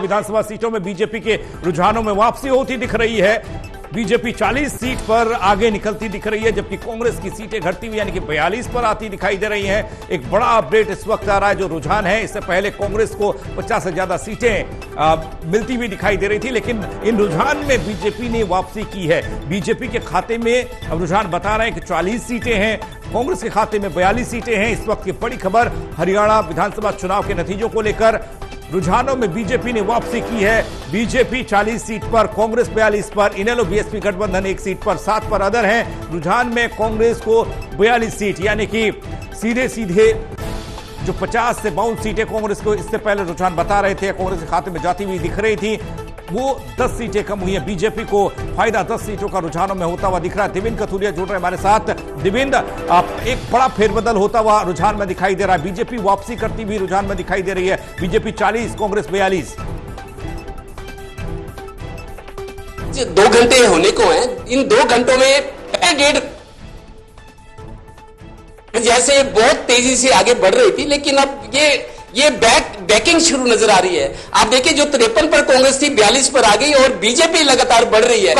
विधानसभा सीटों में बीजेपी के रुझानों में वापसी होती दिख रही है। बीजेपी 40 सीट पर आगे निकलती दिख रही है, जबकि कांग्रेस की सीटें घटती हुई यानी कि 42 पर आती दिखाई दे रही हैं। एक बड़ा अपडेट इस वक्त आ रहा है जो रुझान है। इससे पहले कांग्रेस को 50 से ज्यादा सीटें मिलती हुई दिखाई दे रही थी, लेकिन इन रुझान में बीजेपी ने वापसी की है। बीजेपी के खाते में अब रुझान बता रहे हैं कि 40 सीटें हैं, कांग्रेस के खाते में 42 सीटें हैं। इस वक्त की बड़ी खबर हरियाणा विधानसभा चुनाव के नतीजों को लेकर रुझानों में बीजेपी ने वापसी की है। बीजेपी 40 सीट पर, कांग्रेस 42 पर, इनेलो बीएसपी गठबंधन 1 सीट पर, 7 पर अदर हैं। रुझान में कांग्रेस को 42 सीट यानी कि सीधे सीधे जो 50 से 52 सीटें कांग्रेस को इससे पहले रुझान बता रहे थे, कांग्रेस के खाते में जाती हुई दिख रही थी, वो 10 सीटें कम हुई हैं। बीजेपी को फायदा 10 सीटों का रुझानों में होता हुआ दिख रहा है। दिविंद कथुरिया जुड़ रहे हैं हमारे साथ। दिविंद, एक बड़ा फेरबदल होता हुआ रुझान में दिखाई दे रहा है। बीजेपी वापसी करती हुई रुझान में दिखाई दे रही है। बीजेपी 40, कांग्रेस 42। 2 घंटे होने को हैं। इन 2 घंटों में डेढ़ जैसे बहुत तेजी से आगे बढ़ रही थी, लेकिन अब ये बैकिंग शुरू नजर आ रही है। आप देखिए, जो 53 पर कांग्रेस थी 42 पर आ गई और बीजेपी लगातार बढ़ रही है।